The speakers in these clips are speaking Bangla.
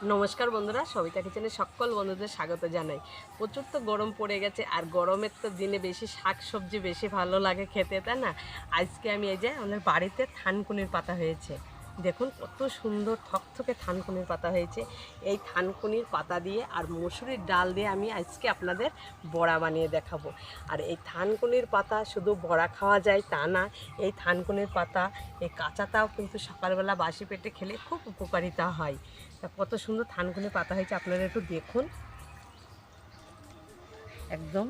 নমস্কার বন্ধুরা, সবিতা কিচেনে সকল বন্ধুদের স্বাগত জানাই। প্রচুর তো গরম পড়ে গেছে, আর গরমের তো দিনে বেশি শাক সবজি বেশি ভালো লাগে খেতে, তাই না? আজকে আমি এই যে আমাদের বাড়িতে থানকুনির পাতা হয়েছে, দেখুন কত সুন্দর থকথকে থানকুনির পাতা হয়েছে। এই থানকুনির পাতা দিয়ে আর মসুরির ডাল দিয়ে আমি আজকে আপনাদের বড়া বানিয়ে দেখাবো। আর এই থানকুনির পাতা শুধু বড়া খাওয়া যায় তা না, এই থানকুনির পাতা এই কাঁচাটাও কিন্তু সকালবেলা বাসি পেটে খেলে খুব উপকারিতা হয়। তা কত সুন্দর থানকুনি পাতা হয়েছে আপনারা একটু দেখুন, একদম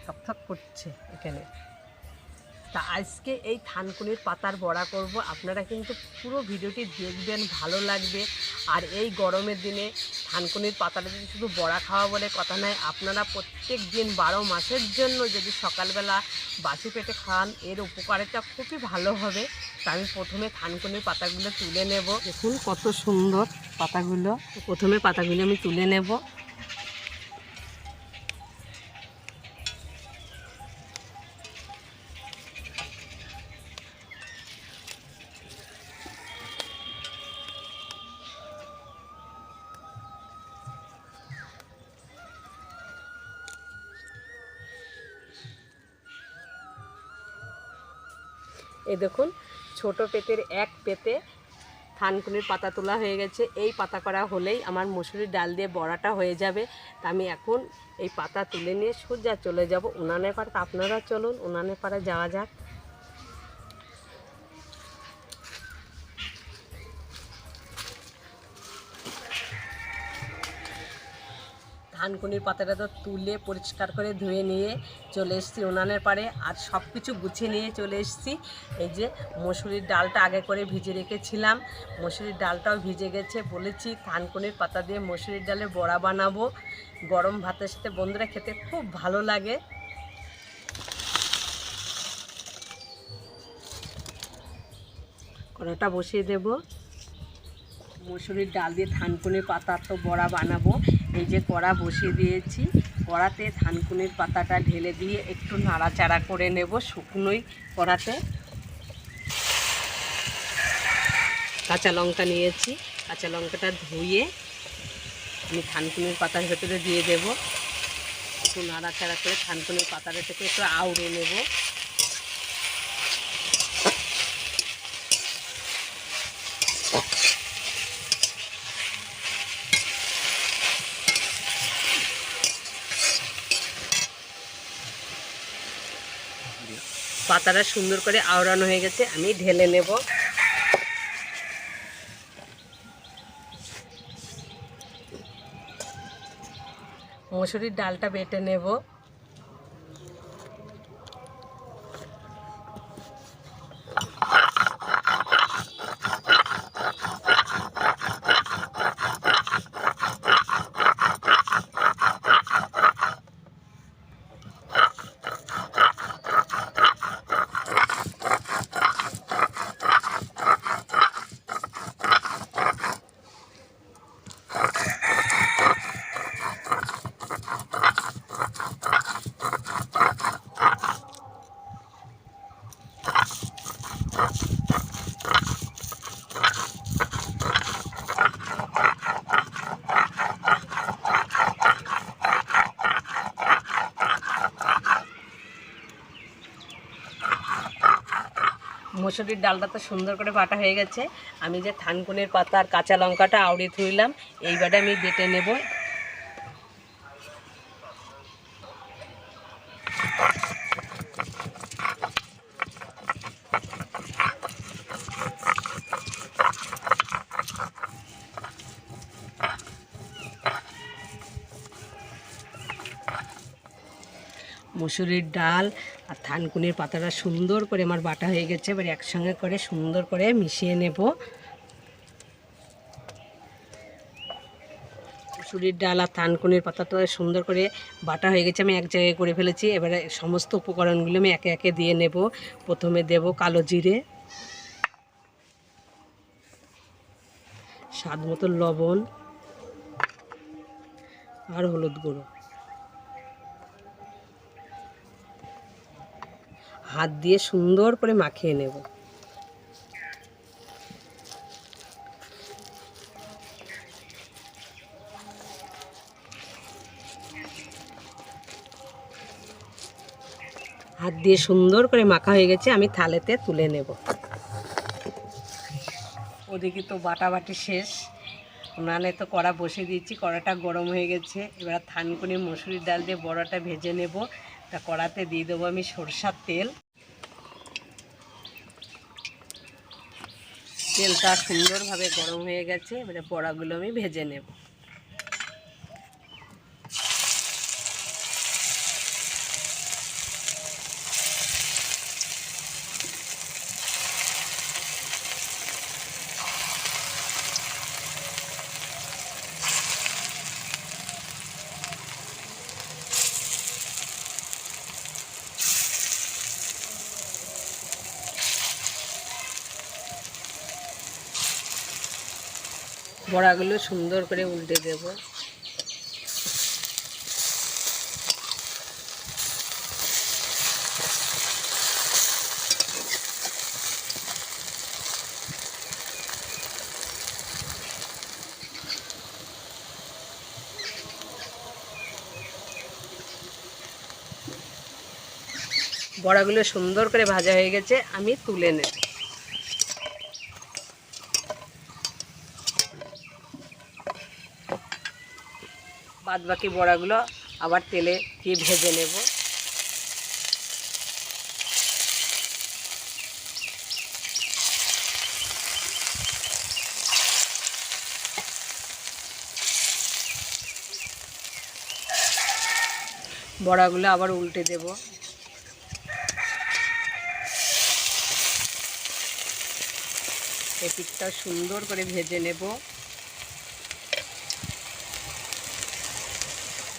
থকথক করছে এখানে। তা আজকে এই থানকুনির পাতার বড়া করব, আপনারা কিন্তু পুরো ভিডিওটি দেখবেন, ভালো লাগবে। আর এই গরমের দিনে থানকুনির পাতাটা যদি শুধু বড়া খাওয়া বলে কথা নয়, আপনারা প্রত্যেক দিন 12 মাসের জন্য যদি সকালবেলা বাসি পেটে খান, এর উপকারিতা খুবই ভালো হবে। তা আমি প্রথমে থানকুনির পাতাগুলো তুলে নেব। দেখুন কত সুন্দর পাতাগুলো, প্রথমে পাতাগুলো আমি তুলে নেব। এই দেখুন ছোট পেতের এক পেতে থানকুনির পাতা তোলা হয়ে গেছে। এই পাতা করা হলেই আমার মসুরির ডাল দিয়ে বড়াটা হয়ে যাবে। তা আমি এখন এই পাতা তুলে নিয়ে সোজা চলে যাব উনানের পাড়ে। তা আপনারা চলুন উনানের পাড়ে যাওয়া যাক। থানকুনির পাতাটা তো তুলে পরিষ্কার করে ধুয়ে নিয়ে চলে এসেছি উনানের পাড়ে, আর সব কিছু গুছিয়ে নিয়ে চলে এসেছি। এই যে মসুরির ডালটা আগে করে ভিজে রেখেছিলাম, মসুরির ডালটাও ভিজে গেছে। বলেছি থানকুনির পাতা দিয়ে মসুরির ডালের বড়া বানাবো, গরম ভাতের সাথে বন্ধুরা খেতে খুব ভালো লাগে। কড়াটা বসিয়ে দেব। মসুরির ডাল দিয়ে থানকুনির পাতা তো বড়া বানাবো। এই যে কড়া বসিয়ে দিয়েছি, কড়াতে থানকুনির পাতাটা ঢেলে দিয়ে একটু নাড়াচাড়া করে নেব শুকনোই কড়াতে। কাঁচা লঙ্কা নিয়েছি, কাঁচা লঙ্কাটা ধুয়ে আমি থানকুনির পাতার ভেতরে দিয়ে দেব। একটু নাড়াচাড়া করে থানকুনির পাতাটা থেকে একটু আউড়ে নেব। পাতাটা সুন্দর করে আওড়ানো হয়ে গেছে, আমি ঢেলে নেব। মসুরির ডালটা বেটে নেব। মসুরির ডালটা তো সুন্দর করে বাটা হয়ে গেছে। আমি যে থানকুনির পাতা আর কাঁচা লঙ্কাটা আউড়িয়ে ধুইলাম, এইবারে আমি বেটে নেব। মসুরির ডাল আর থানকুনির পাতাটা সুন্দর করে আমার বাটা হয়ে গেছে, এবার একসঙ্গে করে সুন্দর করে মিশিয়ে নেব। মসুরির ডাল আর থানকুনির পাতাটা সুন্দর করে বাটা হয়ে গেছে, আমি এক জায়গায় করে ফেলেছি। এবারে সমস্ত উপকরণগুলো আমি একে একে দিয়ে নেব। প্রথমে দেব কালো জিরে, স্বাদ মতো লবণ আর হলুদ গুঁড়ো। হাত দিয়ে সুন্দর করে মাখিয়ে নেব। হাত দিয়ে সুন্দর করে মাখা হয়ে গেছে, আমি থালেতে তুলে নেব। ওদিকে তো বাটাবাটি শেষ, উনানে তো কড়া বসিয়ে দিয়েছি, কড়াটা গরম হয়ে গেছে। এবার থানকুনি মসুরির ডাল দিয়ে বড়াটা ভেজে নেব। তা কড়াতে দিয়ে দেবো আমি সরষার তেল। তেলটা সুন্দরভাবে গরম হয়ে গেছে, এবারে বড়াগুলো আমি ভেজে নেব। বড়াগুলো সুন্দর করে উল্টে দেব। বড়াগুলো সুন্দর করে ভাজা হয়ে গেছে, আমি তুলে নেব। বাদ বাকি বড়াগুলো আবার তেলে দিয়ে ভেজে নেব। বড়াগুলো আবার উল্টে দেব। এই পিঠটা সুন্দর করে ভেজে নেব।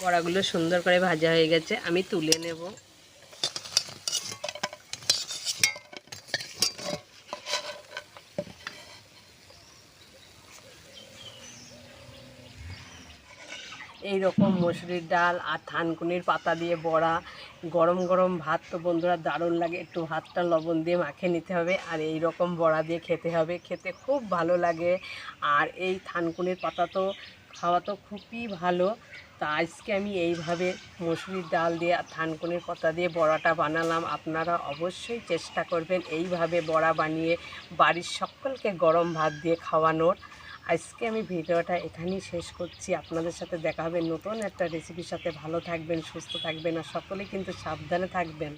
বড়াগুলো সুন্দর করে ভাজা হয়ে গেছে, আমি তুলে নেব। এই রকম মসুরির ডাল আর থানকুনির পাতা দিয়ে বড়া, গরম গরম ভাত তো বন্ধুরা দারুণ লাগে। একটু ভাতটা লবণ দিয়ে মাখিয়ে নিতে হবে, আর এই রকম বড়া দিয়ে খেতে হবে, খেতে খুব ভালো লাগে। আর এই থানকুনির পাতা তো খাওয়া তো খুবই ভালো। তা আজকে আমি এইভাবে মসুরির ডাল দিয়ে আর থানকুনির পাতা দিয়ে বড়াটা বানালাম। আপনারা অবশ্যই চেষ্টা করবেন এইভাবে বড়া বানিয়ে বাড়ির সকলকে গরম ভাত দিয়ে খাওয়ানোর। আজকে আমি ভিডিওটা এখানেই শেষ করছি। আপনাদের সাথে দেখা হবে নতুন একটা রেসিপির সাথে। ভালো থাকবেন, সুস্থ থাকবেন, আর সকলে কিন্তু সাবধানে থাকবেন।